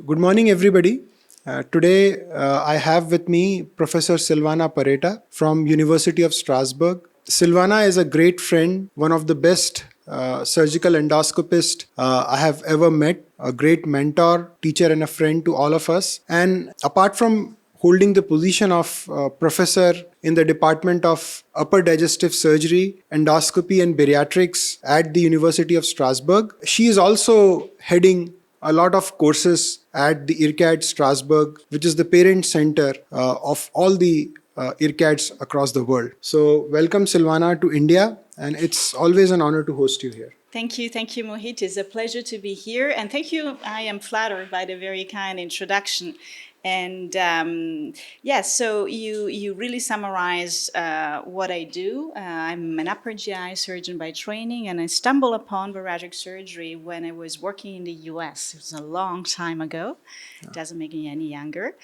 Good morning, everybody. Today, I have with me Professor Silvana Perretta from University of Strasbourg. Silvana is a great friend, one of the best surgical endoscopists I have ever met, a great mentor, teacher, and a friend to all of us. And apart from holding the position of professor in the Department of Upper Digestive Surgery, Endoscopy, and Bariatrics at the University of Strasbourg, she is also heading a lot of courses at the IRCAD Strasbourg, which is the parent center of all the IRCADs across the world. So welcome Silvana to India, and it's always an honor to host you here. Thank you, Mohit. It's a pleasure to be here, and thank you. I am flattered by the very kind introduction. And so you really summarize what I do. I'm an upper GI surgeon by training, and I stumbled upon bariatric surgery when I was working in the US. It was a long time ago. It doesn't make me any younger.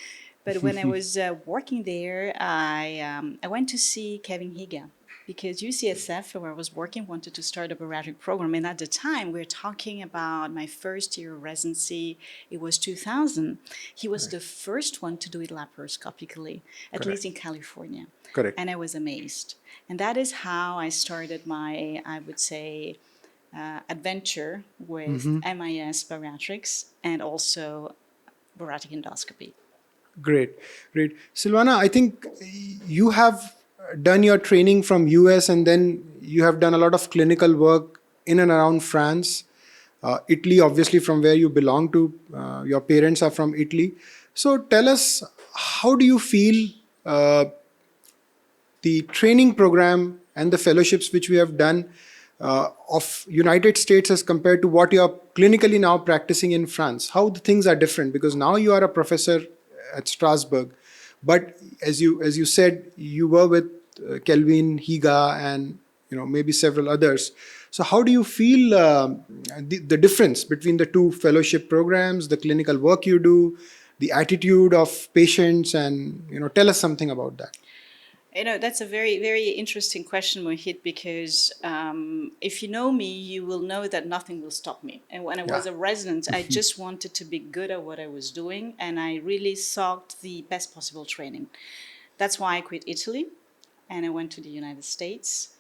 But when I was working there, I went to see Kevin Higa, because UCSF, where I was working, wanted to start a bariatric program. And at the time, we were talking about my first year of residency. It was 2000. He was the first one to do it laparoscopically, at least in California. Correct. And I was amazed. And that is how I started my, I would say, adventure with MIS bariatrics and also bariatric endoscopy. Great. Silvana, I think you have done your training from US, and then you have done a lot of clinical work in and around France, Italy, obviously from where you belong to. Your parents are from Italy. So tell us, how do you feel the training program and the fellowships which we have done of United States as compared to what you are clinically now practicing in France? How the things are different? Because now you are a professor at Strasbourg, but as you said, you were with Kelvin Higa and maybe several others. So how do you feel the difference between the two fellowship programs, the clinical work you do, the attitude of patients, and tell us something about that. That's a very, very interesting question, Mohit, because if you know me, you will know that nothing will stop me. And when I was a resident, I just wanted to be good at what I was doing, and I really sought the best possible training. That's why I quit Italy, and I went to the United States,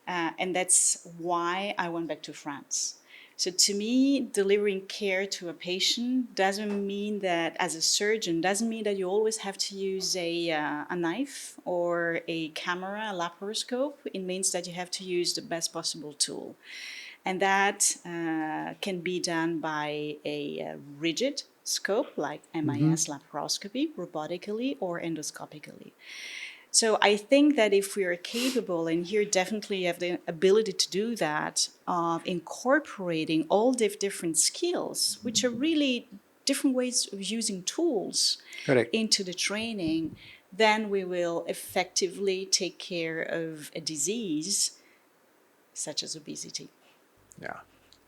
and that's why I went back to France. So to me, delivering care to a patient doesn't mean that, as a surgeon, doesn't mean that you always have to use a knife or a camera, a laparoscope. It means that you have to use the best possible tool. And that can be done by a rigid scope like MIS laparoscopy, robotically or endoscopically. So I think that if we are capable, and here definitely have the ability to do that, of incorporating all the different skills, which are really different ways of using tools into the training, then we will effectively take care of a disease such as obesity. Yeah,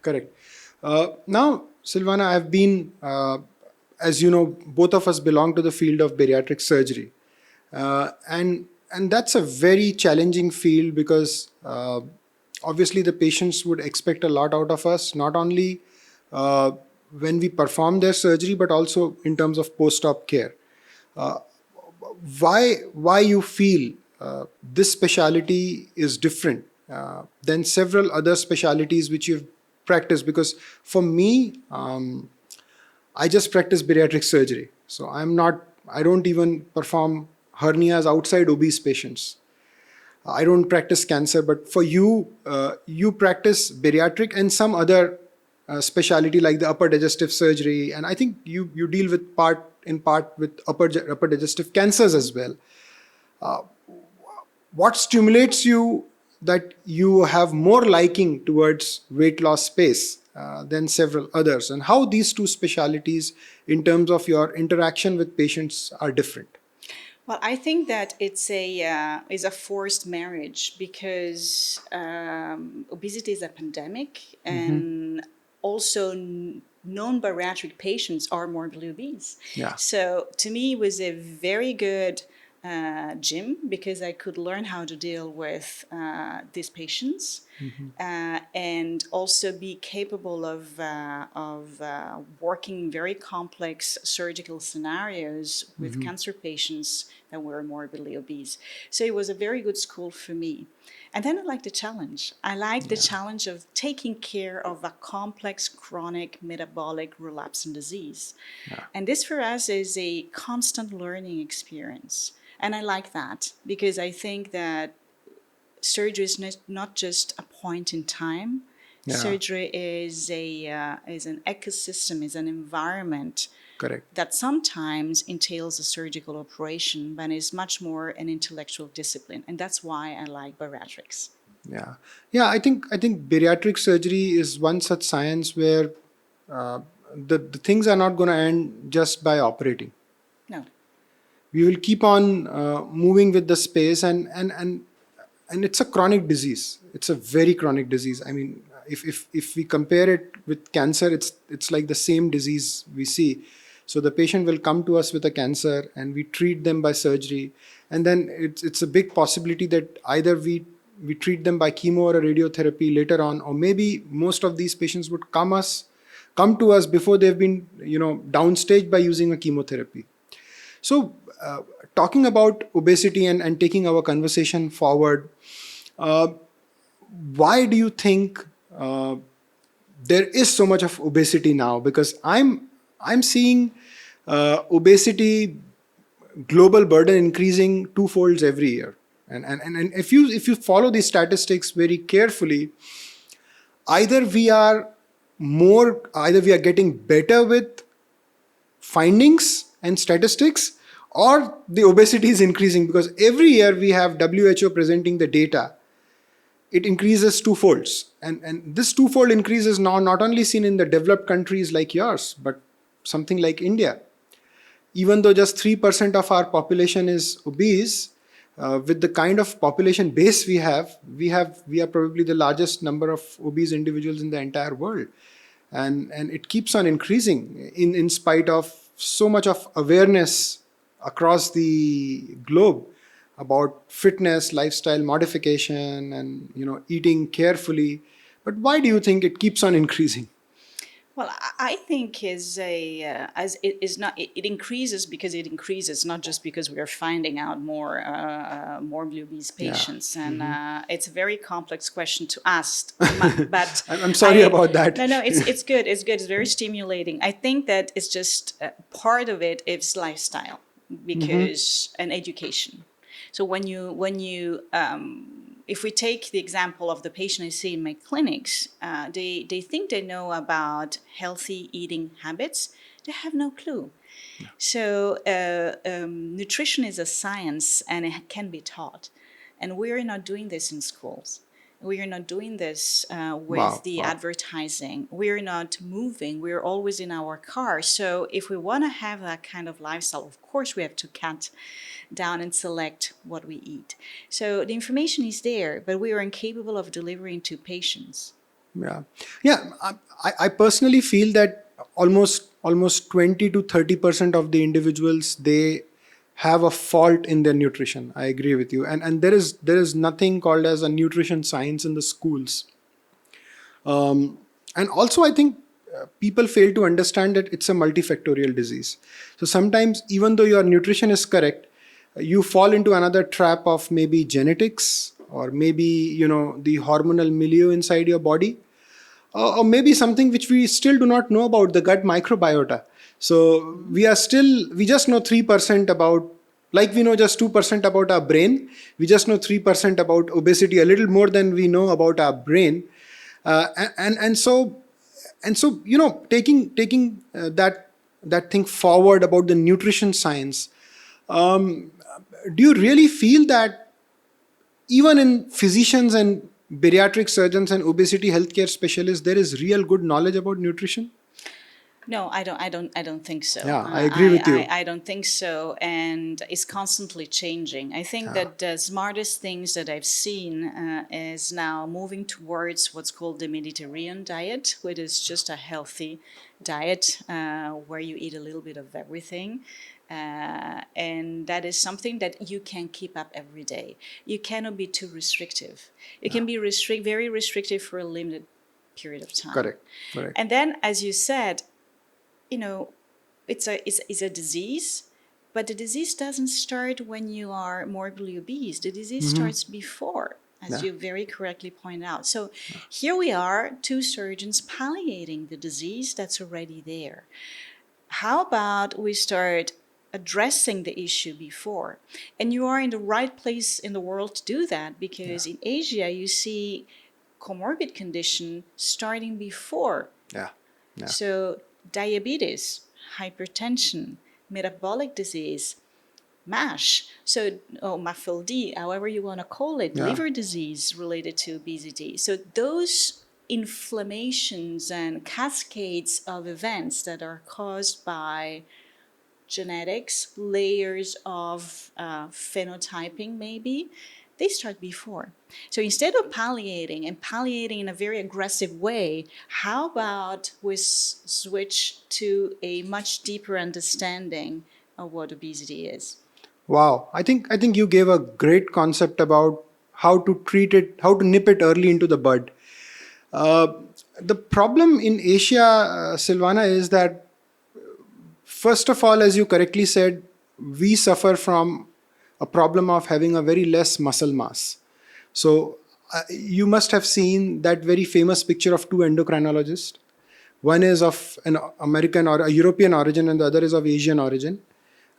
correct. Now, Silvana, I've been, as you know, both of us belong to the field of bariatric surgery. And that's a very challenging field because obviously the patients would expect a lot out of us, not only when we perform their surgery, but also in terms of post-op care. Why you feel this specialty is different than several other specialties which you've practiced? Because for me, I just practice bariatric surgery. So I don't even perform hernias outside obese patients. I don't practice cancer, but for you, you practice bariatric and some other specialty like the upper digestive surgery, and I think you deal with in part with upper digestive cancers as well. What stimulates you that you have more liking towards weight loss space than several others, and how these two specialties in terms of your interaction with patients are different? Well, I think that it's a forced marriage because obesity is a pandemic, and also non-bariatric patients are morbidly obese. Yeah. So to me, it was a very good gym because I could learn how to deal with these patients. And also be capable of working very complex surgical scenarios with cancer patients that were morbidly obese. So it was a very good school for me. And then I like the challenge. I like the challenge of taking care of a complex chronic metabolic relapsing disease. And this for us is a constant learning experience. And I like that because I think that surgery is not just a point in time. Yeah. Surgery is an ecosystem, is an environment. Correct. That sometimes entails a surgical operation, but is much more an intellectual discipline, and that's why I like bariatrics. Yeah, yeah. I think bariatric surgery is one such science where uh, the things are not going to end just by operating. No. We will keep on moving with the space, and it's a chronic disease. It's a very chronic disease. I mean, if we compare it with cancer, it's like the same disease we see. So the patient will come to us with a cancer, and we treat them by surgery, and then it's a big possibility that either we treat them by chemo or a radiotherapy later on, or maybe most of these patients would come to us before they've been downstage by using a chemotherapy. So, talking about obesity and taking our conversation forward, uh, why do you think there is so much of obesity now? Because I'm seeing obesity global burden increasing twofolds every year, and if you follow these statistics very carefully, either we are either we are getting better with findings and statistics, or the obesity is increasing, because every year we have WHO presenting the data. It increases twofolds, and this twofold increase is now not only seen in the developed countries like yours, but something like India. Even though just 3% of our population is obese, with the kind of population base we are probably the largest number of obese individuals in the entire world, and it keeps on increasing in spite of so much of awareness across the globe about fitness, lifestyle modification, and eating carefully. But why do you think it keeps on increasing? Well, I think is a as it is not it increases because it increases, not just because we are finding out more obese Yeah. patients, and it's a very complex question to ask. But I'm sorry about that. No, it's good. It's good. It's very stimulating. I think that it's just part of it is lifestyle because and education. So when you if we take the example of the patient I see in my clinics, they think they know about healthy eating habits. They have no clue. So nutrition is a science and it can be taught. And we're not doing this in schools. We are not doing this with Wow, the wow. advertising. We're not moving. We're always in our car. So if we want to have that kind of lifestyle, of course we have to cut down and select what we eat. So the information is there, but we are incapable of delivering to patients. Yeah, yeah. I personally feel that almost 20 to 30% of the individuals, they have a fault in their nutrition. I agree with you, and there is nothing called as a nutrition science in the schools. And also, I think people fail to understand that it's a multifactorial disease. So sometimes, even though your nutrition is correct, you fall into another trap of maybe genetics, or maybe the hormonal milieu inside your body, or maybe something which we still do not know about, the gut microbiota. So we just know 3% about, like we know just 2% about our brain. We just know 3% about obesity, a little more than we know about our brain. And so taking that thing forward about the nutrition science, do you really feel that even in physicians and bariatric surgeons and obesity healthcare specialists, there is real good knowledge about nutrition? No, I don't think so. Yeah, I agree with you. I don't think so, and it's constantly changing. I think that the smartest things that I've seen is now moving towards what's called the Mediterranean diet, which is just a healthy diet where you eat a little bit of everything. And that is something that you can keep up every day. You cannot be too restrictive. You can be very restrictive for a limited period of time. Correct. Correct. And then, as you said, it's a disease, but the disease doesn't start when you are morbidly obese. The disease starts before, as you very correctly point out. So here we are, two surgeons palliating the disease that's already there. How about we start addressing the issue before? And you are in the right place in the world to do that, because in Asia you see comorbid condition starting before. Yeah. Yeah. So diabetes, hypertension, metabolic disease, MASH, so MAFLD, however you want to call it, liver disease related to obesity. So those inflammations and cascades of events that are caused by genetics, layers of phenotyping maybe, they start before. So instead of palliating in a very aggressive way, how about we switch to a much deeper understanding of what obesity is? Wow. I think you gave a great concept about how to treat it, how to nip it early into the bud. Uh, the problem in Asia, Silvana, is that first of all, as you correctly said, we suffer from a problem of having a very less muscle mass. So you must have seen that very famous picture of two endocrinologists. One is of an American or a European origin, and the other is of Asian origin.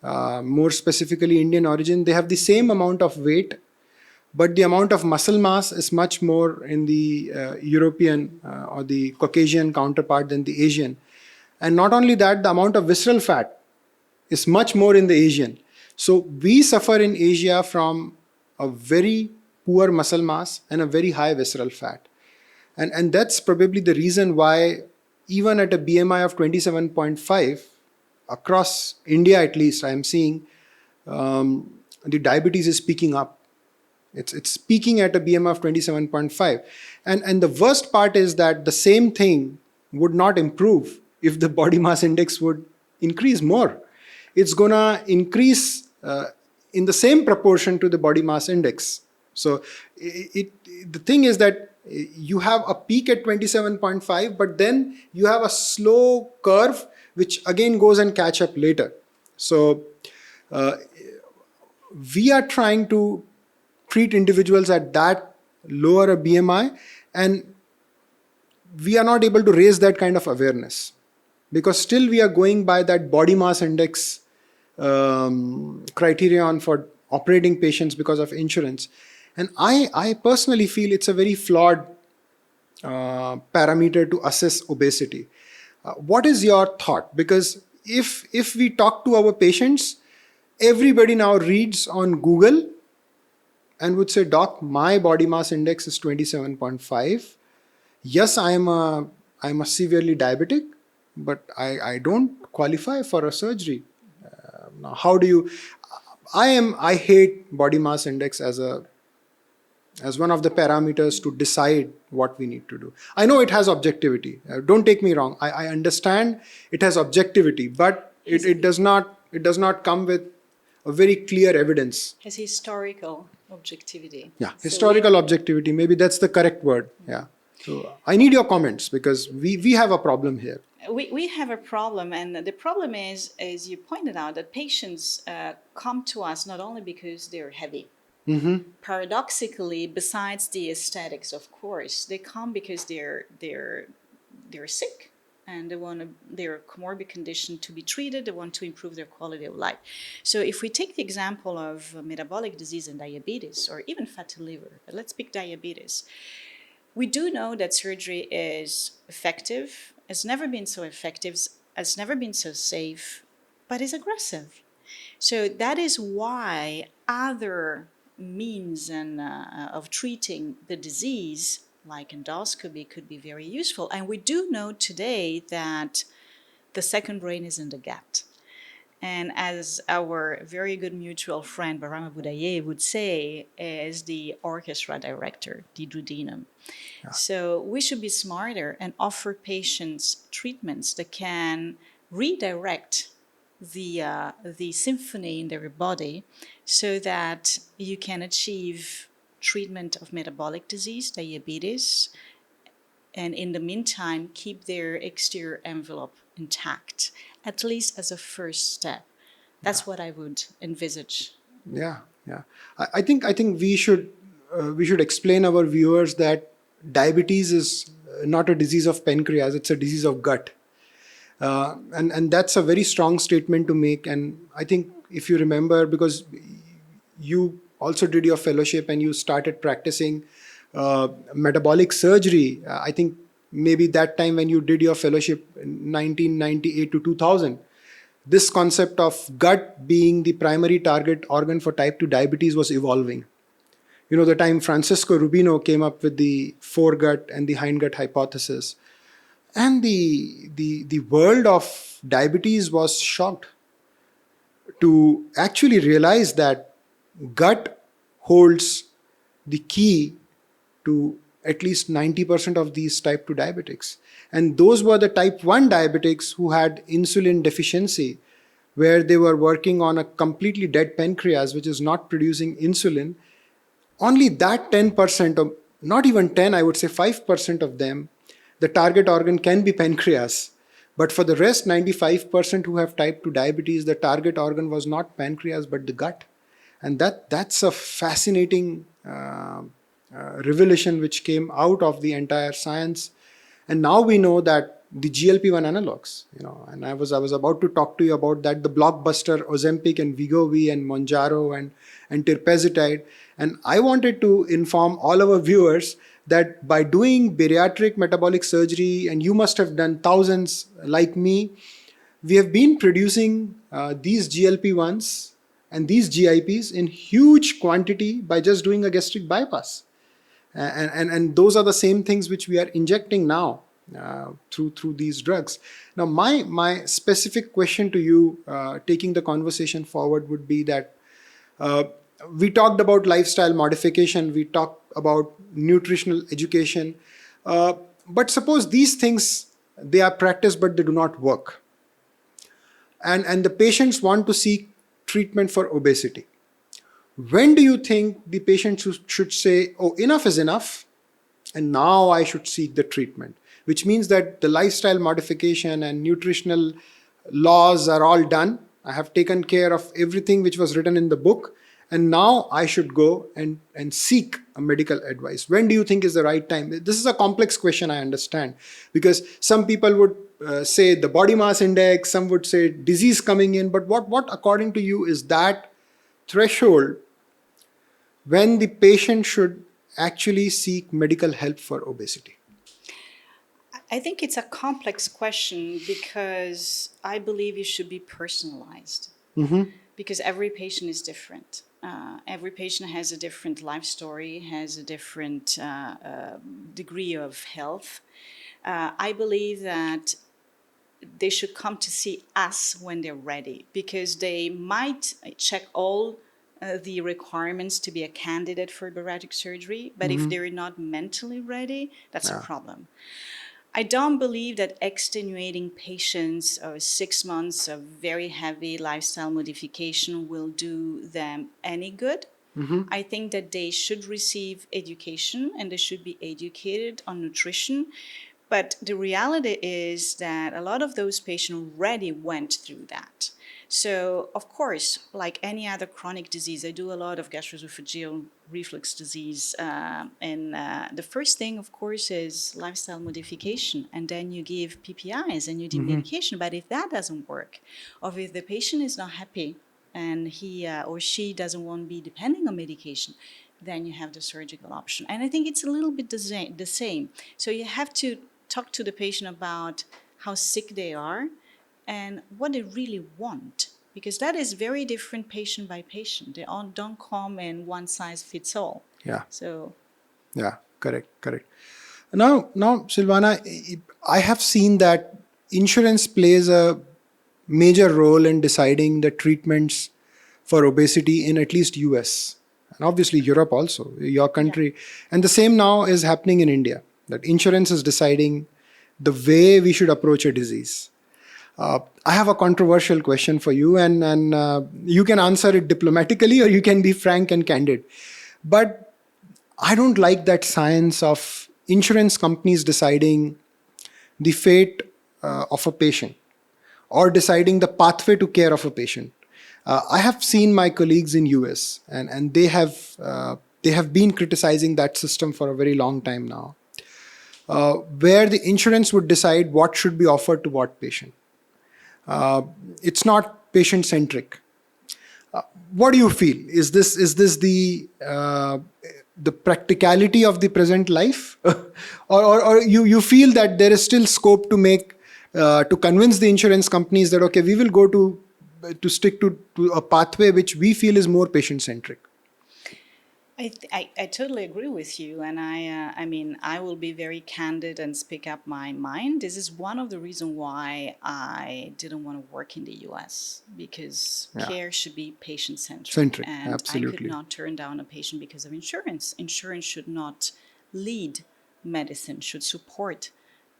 More specifically Indian origin. They have the same amount of weight, but the amount of muscle mass is much more in the European or the Caucasian counterpart than the Asian. And not only that, the amount of visceral fat is much more in the Asian. So we suffer in Asia from a very poor muscle mass and a very high visceral fat. And that's probably the reason why, even at a BMI of 27.5, across India at least, I am seeing the diabetes is peaking up. It's peaking at a BMI of 27.5. And the worst part is that the same thing would not improve if the body mass index would increase more. It's going to increase in the same proportion to the body mass index. So the thing is that you have a peak at 27.5, but then you have a slow curve which again goes and catch up later. So we are trying to treat individuals at that lower a BMI, and we are not able to raise that kind of awareness, because still we are going by that body mass index criterion for operating patients because of insurance. And I personally feel it's a very flawed parameter to assess obesity. What is your thought? Because if we talk to our patients, everybody now reads on Google and would say, Doc, my body mass index is 27.5. Yes, I'm a severely diabetic, but I don't qualify for a surgery. Now, how do you? I hate body mass index as one of the parameters to decide what we need to do. I know it has objectivity. Don't take me wrong. I understand it has objectivity, but it does not come with a very clear evidence. Has historical objectivity. Yeah, historical objectivity. Maybe that's the correct word. Yeah. So I need your comments, because we have a problem here. We have a problem, and the problem is, as you pointed out, that patients come to us not only because they're heavy. Mm-hmm. Paradoxically, besides the aesthetics, of course, they come because they're sick, and they want their comorbid condition to be treated. They want to improve their quality of life. So if we take the example of metabolic disease and diabetes, or even fatty liver, but let's pick diabetes. We do know that surgery is effective. It's never been so effective. It's never been so safe, but it's aggressive. So that is why other means of treating the disease, like endoscopy, could be very useful. And we do know today that the second brain is in the gut. And as our very good mutual friend Barama Budaye would say, is the orchestra director, the duodenum. Yeah. So we should be smarter and offer patients treatments that can redirect the symphony in their body so that you can achieve treatment of metabolic disease, diabetes, and in the meantime keep their exterior envelope intact, at least as a first step. That's what I would envisage. Yeah, yeah. I think we should explain our viewers that diabetes is not a disease of pancreas; it's a disease of gut, and that's a very strong statement to make. And I think if you remember, because you also did your fellowship and you started practicing metabolic surgery, I think maybe that time when you did your fellowship in 1998 to 2000, this concept of gut being the primary target organ for type 2 diabetes was evolving. You know, the time Francisco Rubino came up with the foregut and the hindgut hypothesis, and the world of diabetes was shocked to actually realize that gut holds the key to at least 90% of these type 2 diabetics. And those were the type 1 diabetics who had insulin deficiency, where they were working on a completely dead pancreas, which is not producing insulin. Only that 10%, or not even 10, I would say 5% of them, the target organ can be pancreas. But for the rest 95% who have type 2 diabetes, the target organ was not pancreas but the gut. And that's a fascinating revelation which came out of the entire science. And now we know that the GLP-1 analogs, and I was about to talk to you about that, the blockbuster Ozempic and Wegovy and Mounjaro and tirpazetide. And I wanted to inform all our viewers that by doing bariatric metabolic surgery, and you must have done thousands like me, we have been producing these GLP-1s and these GIPs in huge quantity by just doing a gastric bypass. And those are the same things which we are injecting now through these drugs. Now, my specific question to you, taking the conversation forward, would be that we talked about lifestyle modification, we talked about nutritional education, but suppose these things, they are practiced but they do not work, and the patients want to seek treatment for obesity. When do you think the patient should say, oh, enough is enough, and now I should seek the treatment? Which means that the lifestyle modification and nutritional laws are all done. I have taken care of everything which was written in the book, and now I should go and seek a medical advice. When do you think is the right time? This is a complex question, I understand, because some people would say the body mass index, some would say disease coming in, but what according to you is that threshold when the patient should actually seek medical help for obesity? I think it's a complex question because I believe it should be personalized. Because every patient is different. Every patient has a different life story, has a different degree of health. I believe that they should come to see us when they're ready, because they might check all the requirements to be a candidate for bariatric surgery, but if they're not mentally ready, that's a problem. I don't believe that extenuating patients of 6 months of very heavy lifestyle modification will do them any good. I think that they should receive education and they should be educated on nutrition. But the reality is that a lot of those patients already went through that. So, of course, like any other chronic disease, I do a lot of gastroesophageal reflux disease. And the first thing, of course, is lifestyle modification. And then you give PPIs and you do medication. But if that doesn't work, or if the patient is not happy and he or she doesn't want to be depending on medication, then you have the surgical option. And I think it's a little bit the same. So you have to talk to the patient about how sick they are and what they really want, because that is very different patient by patient. They all don't come in one size fits all. Yeah. So. Yeah, correct. Now, Silvana, I have seen that insurance plays a major role in deciding the treatments for obesity in at least US and obviously Europe also, your country. Yeah. And the same now is happening in India, that insurance is deciding the way we should approach a disease. I have a controversial question for you, and you can answer it diplomatically or you can be frank and candid. But I don't like that science of insurance companies deciding the fate of a patient or deciding the pathway to care of a patient. I have seen my colleagues in US, and they have been criticizing that system for a very long time now, where the insurance would decide what should be offered to what patient. It's not patient centric. What do you feel? Is this the practicality of the present life, or you feel that there is still scope to make to convince the insurance companies that okay, we will go to stick to a pathway which we feel is more patient centric? I totally agree with you, and I mean, I will be very candid and speak up my mind. This is one of the reasons why I didn't want to work in the U.S. because care should be patient-centric, and Absolutely. I could not turn down a patient because of insurance. Insurance should not lead medicine; should support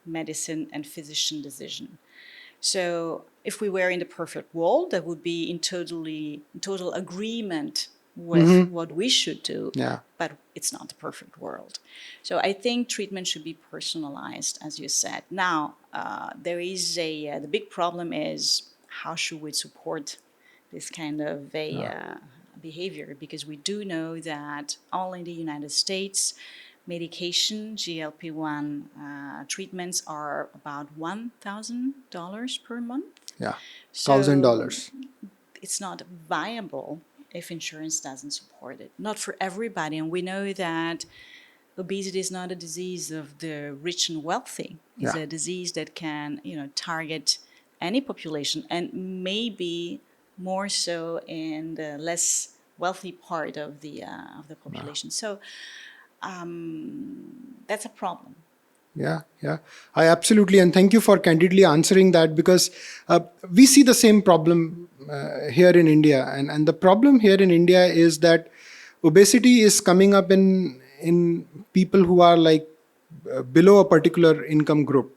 medicine and physician decision. So, if we were in the perfect world, that would be in total agreement with what we should do, but it's not the perfect world. So I think treatment should be personalized, as you said. Now, there is the big problem is how should we support this kind of behavior? Because we do know that only in the United States, medication, GLP-1 treatments are about $1,000 per month. Yeah, $1,000. It's not viable if insurance doesn't support it. Not for everybody. And we know that obesity is not a disease of the rich and wealthy. It's a disease that can, target any population, and maybe more so in the less wealthy part of the population. So that's a problem. Yeah. I absolutely, and thank you for candidly answering that, because we see the same problem here in India, and the problem here in India is that obesity is coming up in people who are like below a particular income group.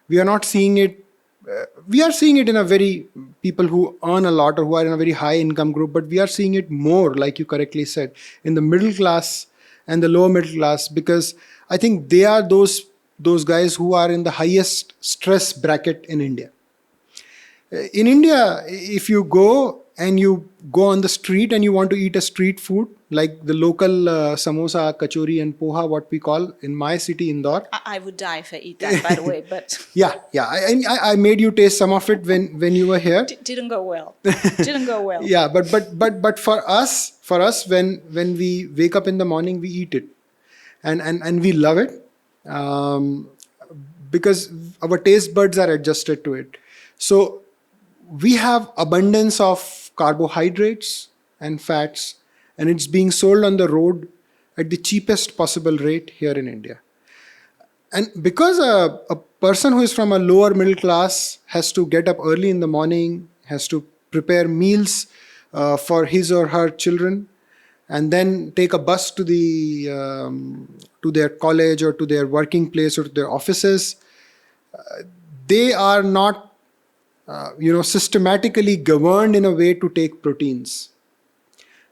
We are not seeing it. We are seeing it in a very people who earn a lot or who are in a very high income group, but we are seeing it more, like you correctly said, in the middle class and the lower middle class, because I think they are those guys who are in the highest stress bracket in India. In India, if you go on the street and you want to eat a street food, like the local samosa, kachori and poha, what we call in my city, Indore. I would die if I eat that, by the way, but... Yeah. I made you taste some of it when you were here. Didn't go well. Yeah, but for us, when we wake up in the morning, we eat it. And we love it. Because our taste buds are adjusted to it. So we have abundance of carbohydrates and fats, and it's being sold on the road at the cheapest possible rate here in India. And because a person who is from a lower middle class has to get up early in the morning, has to prepare meals for his or her children, and then take a bus to their college or to their working place or to their offices, they are not systematically governed in a way to take proteins.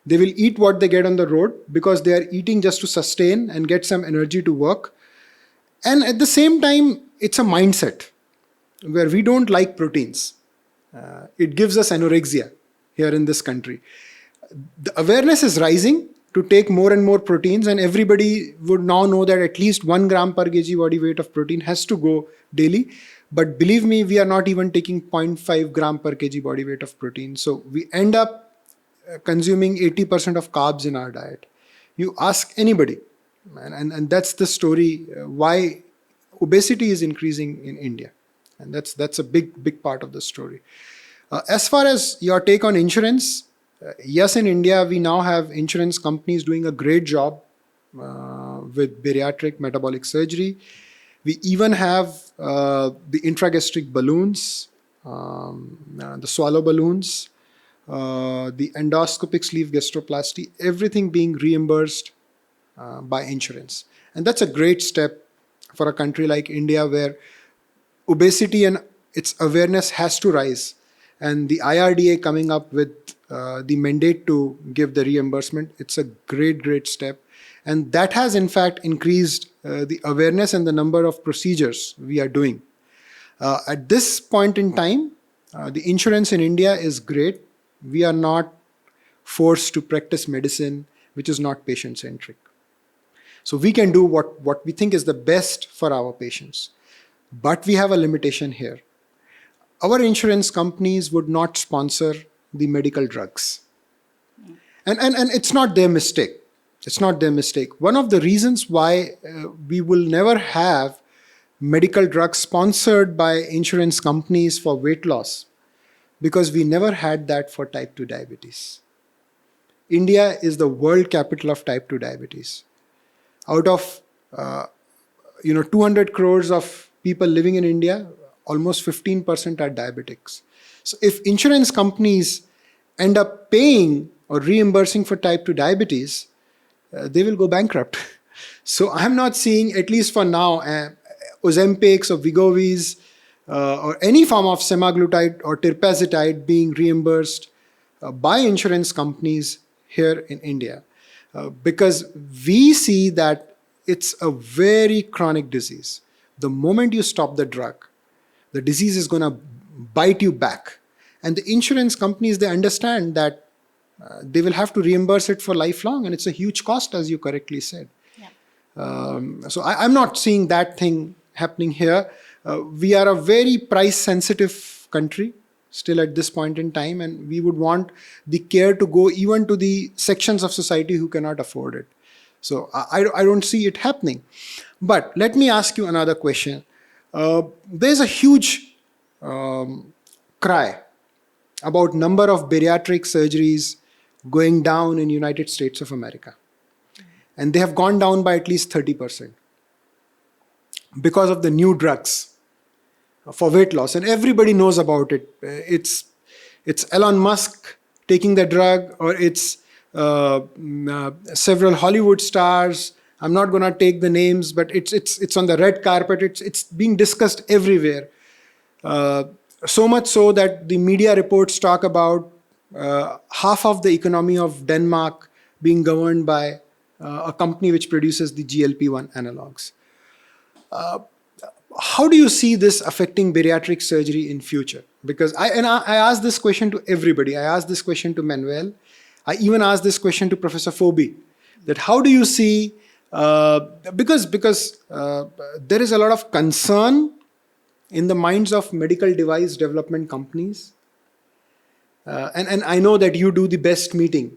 They will eat what they get on the road because they are eating just to sustain and get some energy to work. And at the same time, it's a mindset where we don't like proteins. It gives us anorexia here in this country. The awareness is rising to take more and more proteins, and everybody would now know that at least 1 gram per kg body weight of protein has to go daily. But believe me, we are not even taking 0.5 gram per kg body weight of protein. So we end up consuming 80% of carbs in our diet. You ask anybody, and that's the story why obesity is increasing in India. And that's a big part of the story. As far as your take on insurance, yes, in India, we now have insurance companies doing a great job with bariatric metabolic surgery. We even have the intragastric balloons, the swallow balloons, the endoscopic sleeve gastroplasty, everything being reimbursed by insurance. And that's a great step for a country like India, where obesity and its awareness has to rise. And the IRDA coming up with the mandate to give the reimbursement, it's a great, great step. And that has, in fact, increased the awareness and the number of procedures we are doing. At this point in time, the insurance in India is great. We are not forced to practice medicine which is not patient-centric. So we can do what we think is the best for our patients. But we have a limitation here. Our insurance companies would not sponsor the medical drugs. And it's not their mistake. It's not their mistake. One of the reasons why we will never have medical drugs sponsored by insurance companies for weight loss, because we never had that for type 2 diabetes. India is the world capital of type 2 diabetes. Out of 200 crores of people living in India, almost 15% are diabetics. So if insurance companies end up paying or reimbursing for type 2 diabetes, they will go bankrupt. So I'm not seeing, at least for now, Ozempics or Wegovys or any form of semaglutide or tirzepatide being reimbursed by insurance companies here in India. Because we see that it's a very chronic disease. The moment you stop the drug, the disease is going to bite you back. And the insurance companies, they understand that they will have to reimburse it for lifelong, and it's a huge cost, as you correctly said. Yeah. So I'm not seeing that thing happening here. We are a very price-sensitive country still at this point in time, and we would want the care to go even to the sections of society who cannot afford it. So I don't see it happening. But let me ask you another question. There's a huge cry about number of bariatric surgeries going down in United States of America. And they have gone down by at least 30% because of the new drugs for weight loss. And everybody knows about it. It's Elon Musk taking the drug, or it's several Hollywood stars. I'm not going to take the names, but it's on the red carpet. It's being discussed everywhere. So much so that the media reports talk about half of the economy of Denmark being governed by a company which produces the GLP-1 analogs. How do you see this affecting bariatric surgery in future? Because I asked this question to everybody. I asked this question to Manuel. I even asked this question to Professor Phoebe, that how do you see, because there is a lot of concern in the minds of medical device development companies. And I know that you do the best meeting.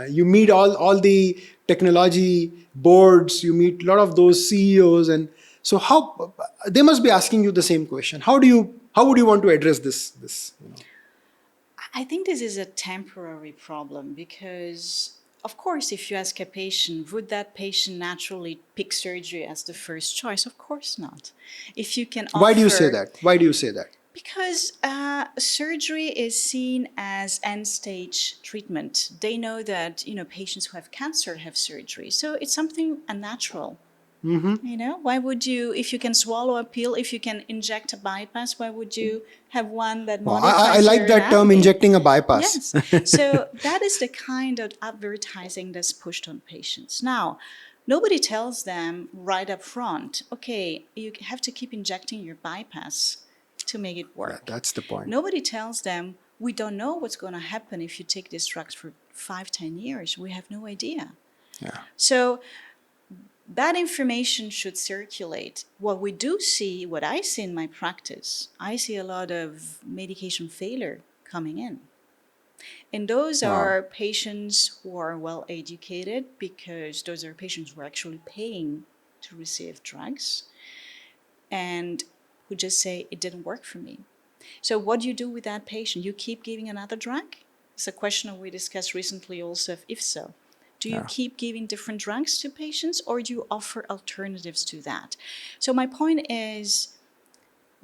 You meet all the technology boards, you meet a lot of those CEOs, and so how they must be asking you the same question. How would you want to address this? I think this is a temporary problem because, of course, if you ask a patient, would that patient naturally pick surgery as the first choice? Of course not. If you can offer... Why do you say that? Why do you say that? Because surgery is seen as end-stage treatment. They know that patients who have cancer have surgery, so it's something unnatural. Mm-hmm. Why would you, if you can swallow a pill, if you can inject a bypass, why would you have one that modifies I like that anatomy? term, injecting a bypass. Yes. So that is the kind of advertising that's pushed on patients. Now, nobody tells them right up front, okay, you have to keep injecting your bypass to make it work. Yeah, that's the point. Nobody tells them, we don't know what's going to happen if you take this drug for 5-10 years. We have no idea. Yeah. So that information should circulate. What we do see, what I see in my practice, I see a lot of medication failure coming in. And those are patients who are well educated, because those are patients who are actually paying to receive drugs and who just say, it didn't work for me. So what do you do with that patient? You keep giving another drug? It's a question we discussed recently also, if so. Do you keep giving different drugs to patients, or do you offer alternatives to that? So my point is,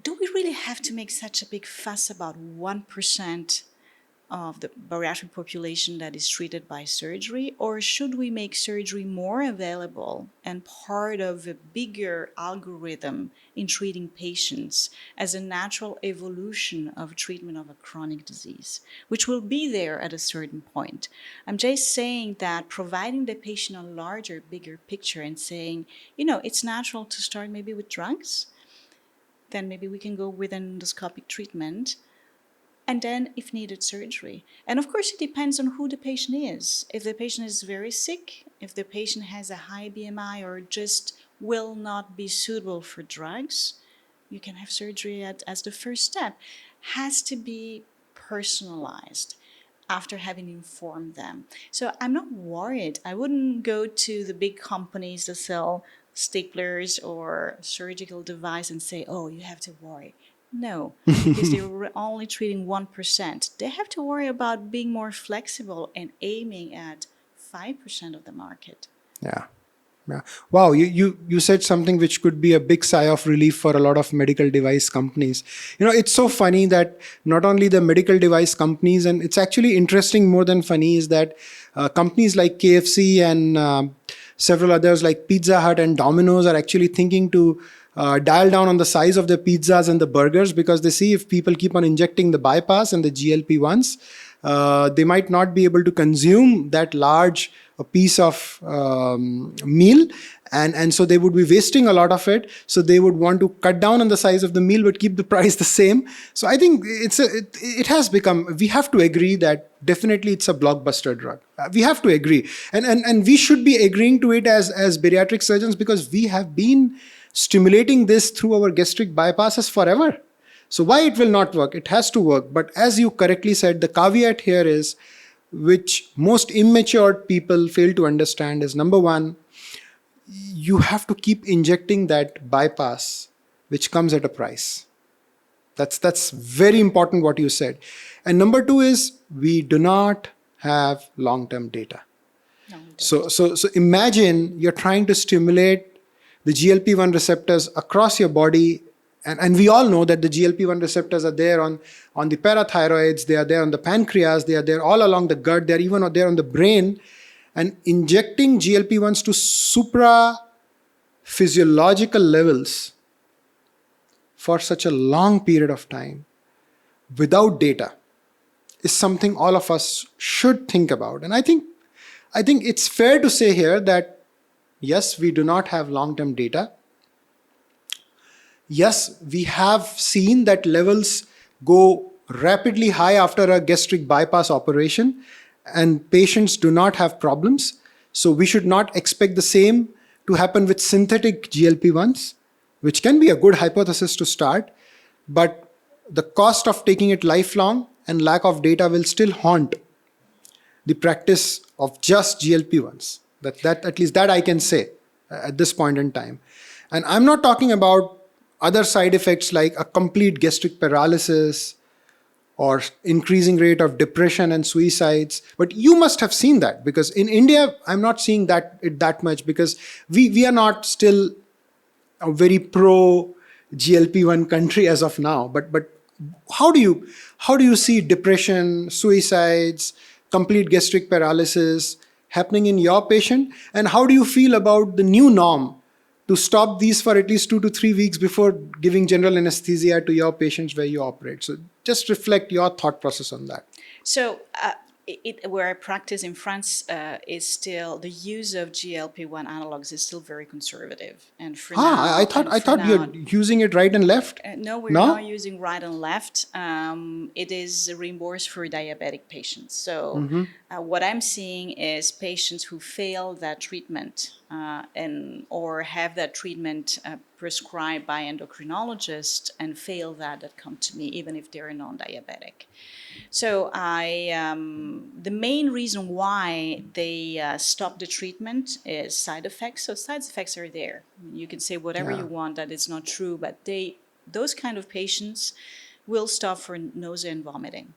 do we really have to make such a big fuss about 1% of the bariatric population that is treated by surgery, or should we make surgery more available and part of a bigger algorithm in treating patients as a natural evolution of treatment of a chronic disease, which will be there at a certain point? I'm just saying that providing the patient a larger, bigger picture and saying, it's natural to start maybe with drugs, then maybe we can go with an endoscopic treatment, and then, if needed, surgery. And of course, it depends on who the patient is. If the patient is very sick, if the patient has a high BMI or just will not be suitable for drugs, you can have surgery as the first step. Has to be personalized after having informed them. So I'm not worried. I wouldn't go to the big companies that sell staplers or surgical device and say, oh, you have to worry. No, because they're only treating 1%. They have to worry about being more flexible and aiming at 5% of the market. Yeah. Yeah. Wow, you said something which could be a big sigh of relief for a lot of medical device companies. It's so funny that not only the medical device companies, and it's actually interesting more than funny, is that companies like KFC and several others like Pizza Hut and Domino's are actually thinking to dial down on the size of the pizzas and the burgers, because they see if people keep on injecting the bypass and the GLP-1s, they might not be able to consume that large a piece of meal, and so they would be wasting a lot of it. So they would want to cut down on the size of the meal but keep the price the same. So I think it has become, we have to agree that definitely it's a blockbuster drug. We have to agree, and we should be agreeing to it as bariatric surgeons, because we have been stimulating this through our gastric bypasses forever. So why it will not work? It has to work. But as you correctly said, the caveat here is, which most immature people fail to understand, is number one, you have to keep injecting that bypass, which comes at a price. That's very important what you said. And number two is, we do not have long-term data. No, So imagine you're trying to stimulate the GLP-1 receptors across your body. And we all know that the GLP-1 receptors are there on the parathyroids, they are there on the pancreas, they are there all along the gut, they're even there on the brain. And injecting GLP-1s to supra-physiological levels for such a long period of time without data is something all of us should think about. And I think it's fair to say here that, yes, we do not have long-term data. Yes, we have seen that levels go rapidly high after a gastric bypass operation, and patients do not have problems. So we should not expect the same to happen with synthetic GLP-1s, which can be a good hypothesis to start. But the cost of taking it lifelong and lack of data will still haunt the practice of just GLP-1s. That at least that I can say at this point in time. And I'm not talking about other side effects like a complete gastric paralysis or increasing rate of depression and suicides. But you must have seen that, because in India, I'm not seeing that much, because we are not still a very pro GLP-1 country as of now. But how do you see depression, suicides, complete gastric paralysis happening in your patient? And how do you feel about the new norm to stop these for at least 2 to 3 weeks before giving general anesthesia to your patients where you operate? So just reflect your thought process on that. So where I practice in France is still, the use of GLP-1 analogs is still very conservative. And for now, I thought you're using it right and left. No, we're No? not using right and left. It is reimbursed for diabetic patients. So what I'm seeing is patients who fail that treatment or have that treatment prescribed by endocrinologists and fail that come to me, even if they're non-diabetic. So the main reason why they stop the treatment is side effects. So side effects are there. You can say whatever you want that it's not true, but those kind of patients will stop for nausea and vomiting.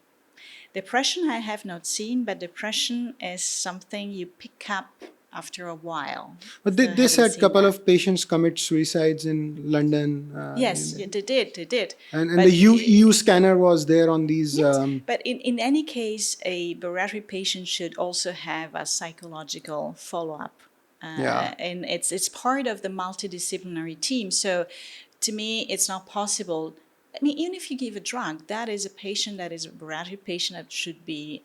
Depression I have not seen, but depression is something you pick up after a while. But So I they haven't said a seen couple that. of patients commit suicides in London. Yes, yeah, they did. And the But EU scanner was there on these. yes, but in any case, a bariatric patient should also have a psychological follow-up. Yeah. And it's part of the multidisciplinary team. So to me, it's not possible. I mean, even if you give a drug, that is a patient that is a bariatric patient that should be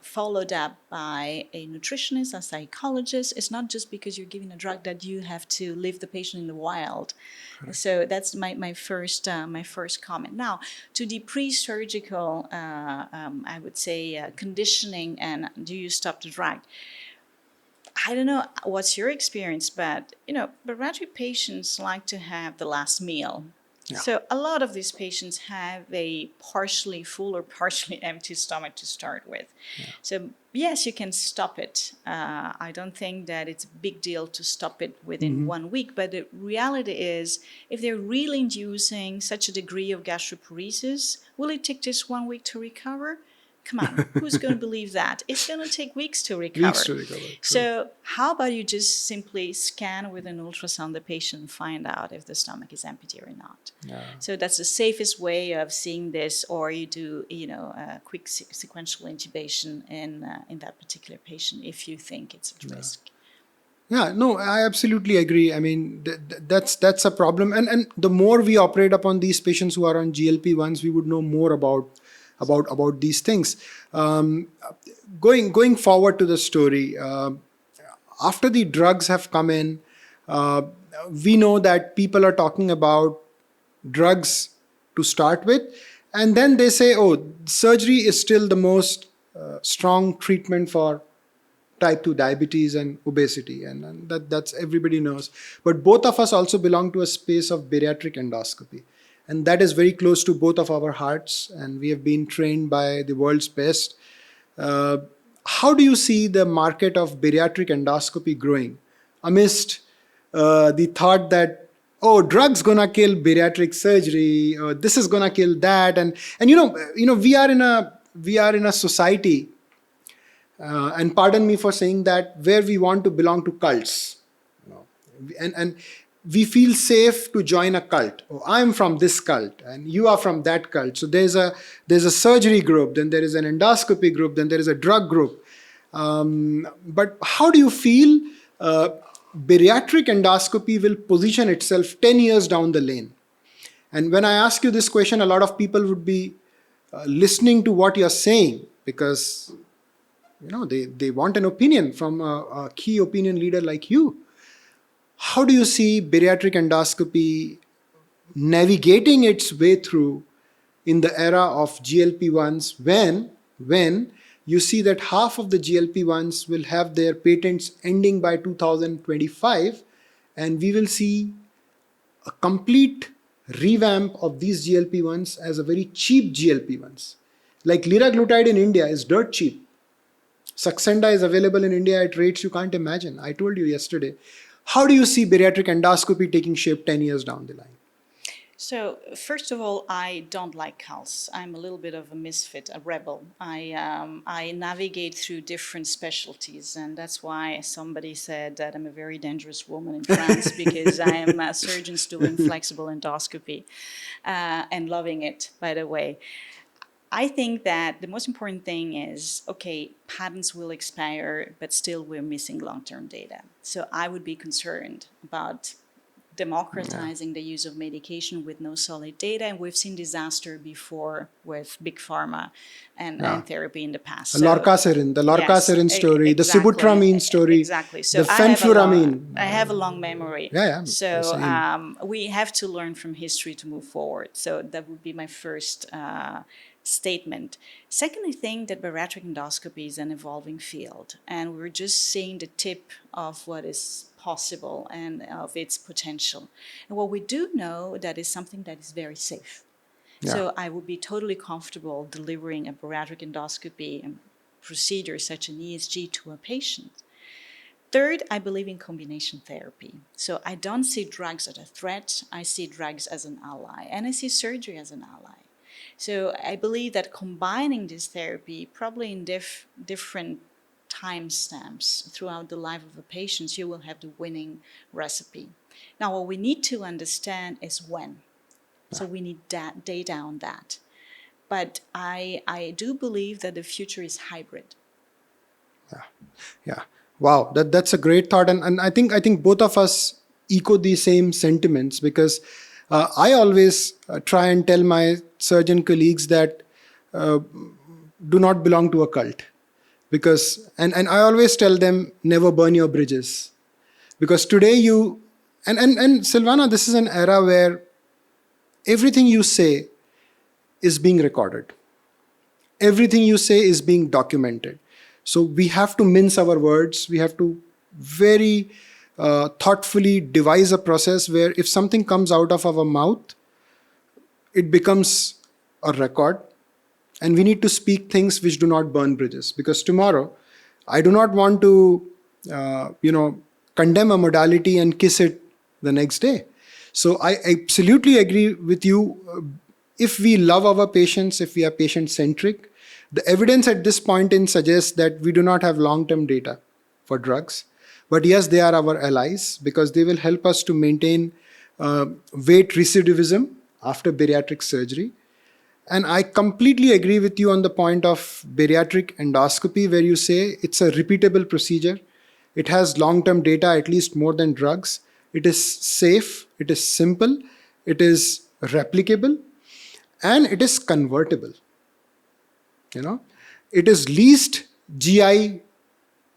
followed up by a nutritionist, a psychologist. It's not just because you're giving a drug that you have to leave the patient in the wild. So that's my first comment. Now, to the pre-surgical, I would say conditioning and do you stop the drug? I don't know what's your experience, but bariatric patients like to have the last meal. Yeah. So a lot of these patients have a partially full or partially empty stomach to start with. Yeah. So yes, you can stop it. I don't think that it's a big deal to stop it within 1 week. But the reality is, if they're really inducing such a degree of gastroparesis, will it take just 1 week to recover? Come on, who's going to believe that? It's going to take weeks to recover. Weeks to recover. True. So how about you just simply scan with an ultrasound the patient and find out if the stomach is empty or not? Yeah. So that's the safest way of seeing this, or you do, a quick sequential intubation in that particular patient if you think it's at risk. Yeah, no, I absolutely agree. I mean, that's a problem. And the more we operate upon these patients who are on GLP-1s, we would know more about these things. Going forward to the story, after the drugs have come in, we know that people are talking about drugs to start with, and then they say, oh, surgery is still the most strong treatment for type 2 diabetes and obesity, and that's everybody knows. But both of us also belong to a space of bariatric endoscopy, and that is very close to both of our hearts, and we have been trained by the world's best. How do you see the market of bariatric endoscopy growing amidst the thought that, oh, drugs gonna kill bariatric surgery, or this is gonna kill that, and we are in a society, and pardon me for saying that, where we want to belong to cults, and we feel safe to join a cult. Oh, I'm from this cult and you are from that cult. So there's a surgery group, then there is an endoscopy group, then there is a drug group. But how do you feel bariatric endoscopy will position itself 10 years down the lane? And when I ask you this question, a lot of people would be listening to what you're saying, because they want an opinion from a key opinion leader like you. How do you see bariatric endoscopy navigating its way through in the era of GLP-1s, when you see that half of the GLP-1s will have their patents ending by 2025, and we will see a complete revamp of these GLP-1s as a very cheap GLP-1s. Like liraglutide in India is dirt cheap. Saxenda is available in India at rates you can't imagine. I told you yesterday. How do you see bariatric endoscopy taking shape 10 years down the line? So, first of all, I don't like cults. I'm a little bit of a misfit, a rebel. I navigate through different specialties, and that's why somebody said that I'm a very dangerous woman in France, because I am surgeons doing flexible endoscopy and loving it, by the way. I think that the most important thing is, okay, patents will expire, but still we're missing long-term data. So I would be concerned about democratizing the use of medication with no solid data. And we've seen disaster before with big pharma and therapy in the past. The Lorcaserin story, the sibutramine story, exactly. So the fenfluramine. I have a long memory. Yeah. So we have to learn from history to move forward. So that would be my first statement. Second, I think that bariatric endoscopy is an evolving field, and we're just seeing the tip of what is possible and of its potential. And what we do know, that is something that is very safe. Yeah. So I would be totally comfortable delivering a bariatric endoscopy procedure such an ESG to a patient. Third, I believe in combination therapy. So I don't see drugs as a threat. I see drugs as an ally, and I see surgery as an ally. So I believe that combining this therapy, probably in different timestamps throughout the life of a patient, you will have the winning recipe. Now, what we need to understand is when. So we need data on that. But I do believe that the future is hybrid. Yeah. Wow. That's a great thought. And I think both of us echo the same sentiments, because I always try and tell my surgeon colleagues that do not belong to a cult. Because and I always tell them, never burn your bridges. Because today you and Silvana, this is an era where everything you say is being recorded. Everything you say is being documented. So we have to mince our words. We have to very thoughtfully devise a process where if something comes out of our mouth, it becomes a record. And we need to speak things which do not burn bridges. Because tomorrow, I do not want to, condemn a modality and kiss it the next day. So I absolutely agree with you. If we love our patients, if we are patient-centric, the evidence at this point in suggests that we do not have long-term data for drugs. But yes, they are our allies, because they will help us to maintain weight recidivism after bariatric surgery. And I completely agree with you on the point of bariatric endoscopy, where you say it's a repeatable procedure. It has long-term data, at least more than drugs. It is safe, it is simple, it is replicable, and it is convertible. It is least GI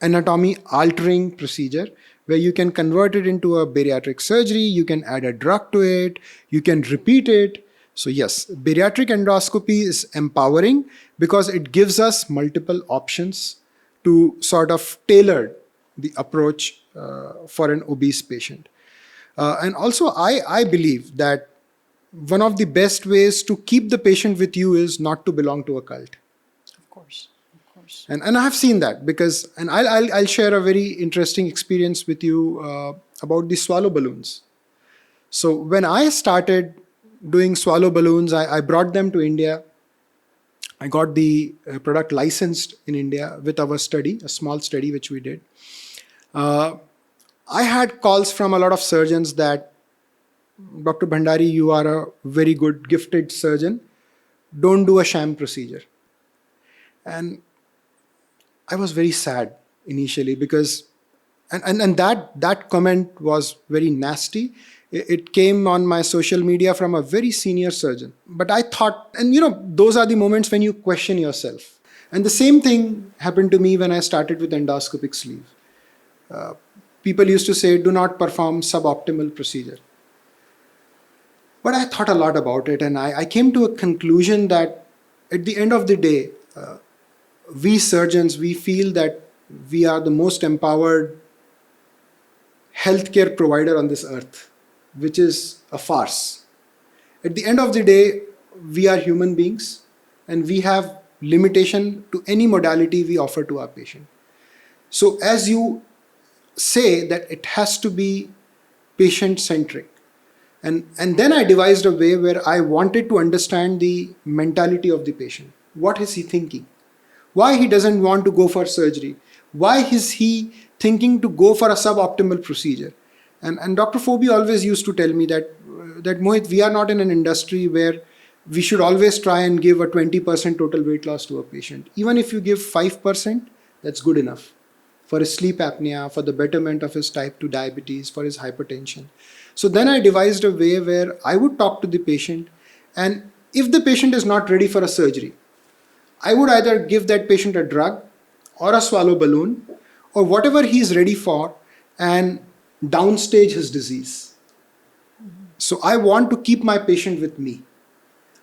anatomy altering procedure, where you can convert it into a bariatric surgery, you can add a drug to it, you can repeat it. So yes, bariatric endoscopy is empowering because it gives us multiple options to sort of tailor the approach for an obese patient. And also, I believe that one of the best ways to keep the patient with you is not to belong to a cult. Of course. And I have seen that, because, and I'll share a very interesting experience with you about the swallow balloons. So when I started doing swallow balloons, I brought them to India. I got the product licensed in India with our study, a small study which we did. I had calls from a lot of surgeons that, Dr. Bhandari, you are a very good, gifted surgeon. Don't do a sham procedure. And I was very sad initially, because, and that comment was very nasty. It came on my social media from a very senior surgeon. But I thought, and those are the moments when you question yourself. And the same thing happened to me when I started with endoscopic sleeve. People used to say, do not perform suboptimal procedure. But I thought a lot about it, and I came to a conclusion that at the end of the day, we surgeons, we feel that we are the most empowered healthcare provider on this earth, which is a farce. At the end of the day, we are human beings, and we have limitation to any modality we offer to our patient. So as you say that it has to be patient-centric, and then I devised a way where I wanted to understand the mentality of the patient. What is he thinking? Why he doesn't want to go for surgery? Why is he thinking to go for a suboptimal procedure? And Dr. Phoebe always used to tell me that Mohit, we are not in an industry where we should always try and give a 20% total weight loss to a patient. Even if you give 5%, that's good enough for his sleep apnea, for the betterment of his type 2 diabetes, for his hypertension. So then I devised a way where I would talk to the patient, and if the patient is not ready for a surgery, I would either give that patient a drug or a swallow balloon or whatever he is ready for, and downstage his disease. So I want to keep my patient with me.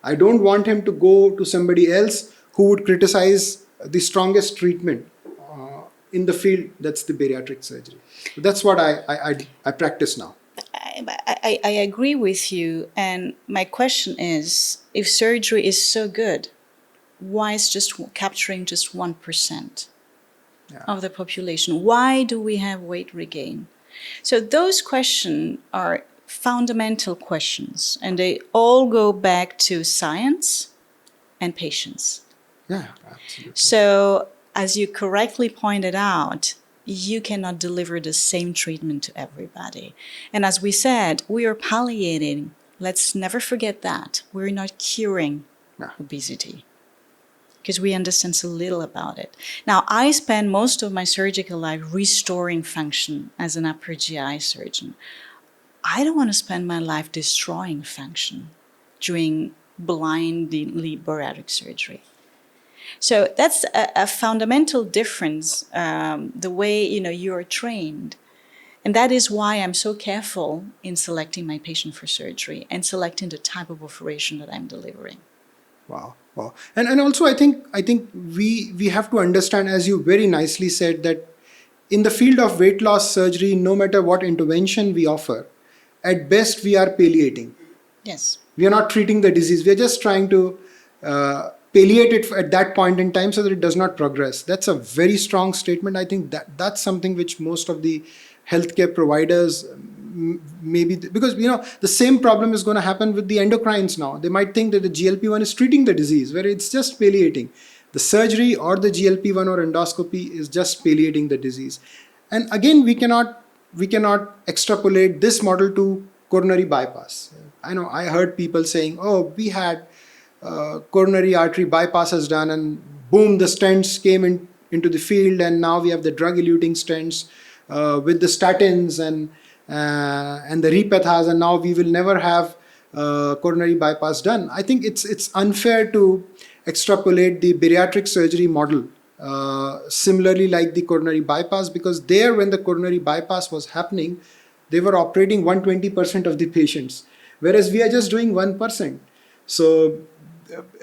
I don't want him to go to somebody else who would criticize the strongest treatment in the field, that's the bariatric surgery. That's what I practice now. I agree with you. And my question is, if surgery is so good, why is just capturing just 1% of the population? Why do we have weight regain? So those questions are fundamental questions, and they all go back to science and patients. Yeah, absolutely. So as you correctly pointed out, you cannot deliver the same treatment to everybody. And as we said, we are palliating. Let's never forget that. We're not curing obesity because we understand so little about it. Now, I spend most of my surgical life restoring function as an upper GI surgeon. I don't want to spend my life destroying function doing blindly bariatric surgery. So that's a fundamental difference, the way you're trained. And that is why I'm so careful in selecting my patient for surgery and selecting the type of operation that I'm delivering. Wow. And also I think we have to understand, as you very nicely said, that in the field of weight loss surgery, no matter what intervention we offer, at best we are palliating. Yes. We are not treating the disease. We are just trying to palliate it at that point in time so that it does not progress. That's a very strong statement. I think that's something which most of the healthcare providers maybe, because the same problem is going to happen with the endocrines now. They might think that the GLP-1 is treating the disease, where it's just palliating. The surgery or the GLP-1 or endoscopy is just palliating the disease. And again, we cannot extrapolate this model to coronary bypass. I know I heard people saying, oh, we had coronary artery bypasses done and boom, the stents came into the field, and now we have the drug-eluting stents with the statins and the repethas, and now we will never have coronary bypass done. I think it's unfair to extrapolate the bariatric surgery model similarly like the coronary bypass, because there, when the coronary bypass was happening, they were operating 120% of the patients, whereas we are just doing 1%. So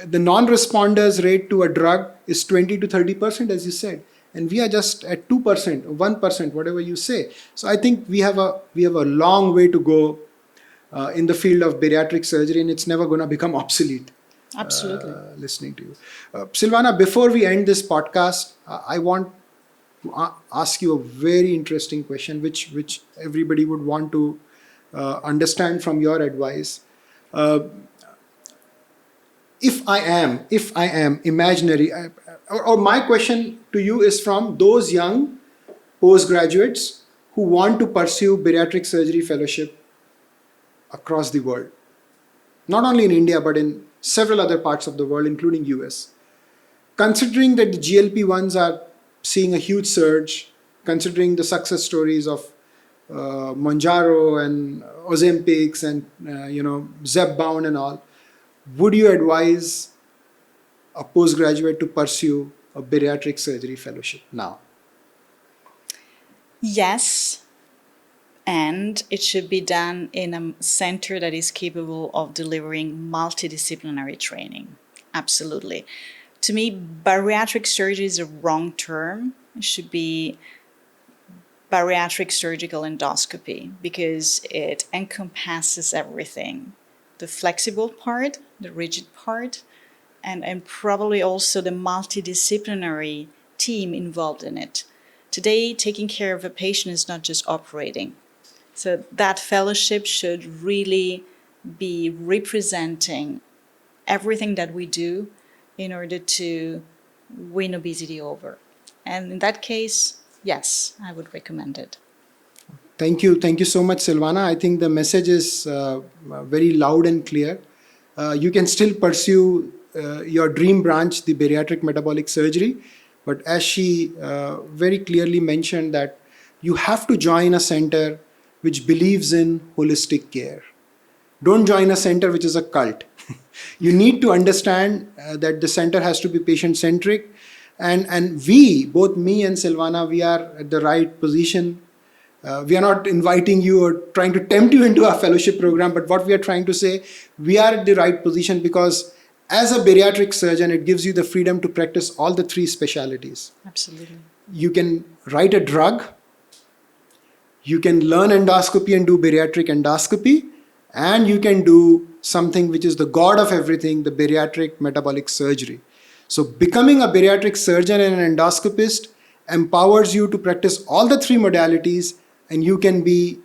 the non-responders rate to a drug is 20 to 30%, as you said, and we are just at 2% or 1%, whatever you say. So I think we have a long way to go in the field of bariatric surgery, and it's never going to become obsolete. Absolutely. Listening to you, Silvana, before we end this podcast, I want to ask you a very interesting question, which everybody would want to understand from your advice. If I am imaginary, or my question to you is from those young postgraduates who want to pursue bariatric surgery fellowship across the world, not only in India, but in several other parts of the world, including US. Considering that the GLP-1s are seeing a huge surge, considering the success stories of Mounjaro and Ozempic and Zepbound and all, would you advise a postgraduate to pursue a bariatric surgery fellowship now? Yes, and it should be done in a center that is capable of delivering multidisciplinary training. Absolutely. To me, bariatric surgery is a wrong term. It should be bariatric surgical endoscopy, because it encompasses everything. The flexible part, the rigid part, and probably also the multidisciplinary team involved in it. Today, taking care of a patient is not just operating. So that fellowship should really be representing everything that we do in order to win obesity over. And in that case, yes, I would recommend it. Thank you so much, Silvana. I think the message is very loud and clear. You can still pursue your dream branch, the bariatric metabolic surgery, but as she very clearly mentioned, that you have to join a center which believes in holistic care. Don't join a center which is a cult. You need to understand that the center has to be patient-centric, and we, both me and Silvana, we are at the right position. We are not inviting you or trying to tempt you into our fellowship program, but what we are trying to say, we are at the right position because as a bariatric surgeon, it gives you the freedom to practice all the three specialties. Absolutely. You can write a drug, you can learn endoscopy and do bariatric endoscopy, and you can do something which is the god of everything, the bariatric metabolic surgery. So becoming a bariatric surgeon and an endoscopist empowers you to practice all the three modalities, and you can be,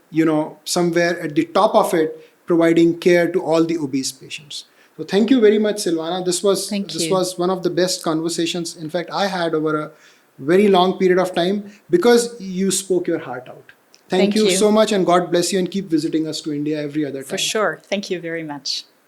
somewhere at the top of it, providing care to all the obese patients. So thank you very much, Silvana. This was one of the best conversations, in fact, I had over very long period of time because you spoke your heart out. Thank you so much, and God bless you, and keep visiting us to India every other time. For sure. Thank you very much.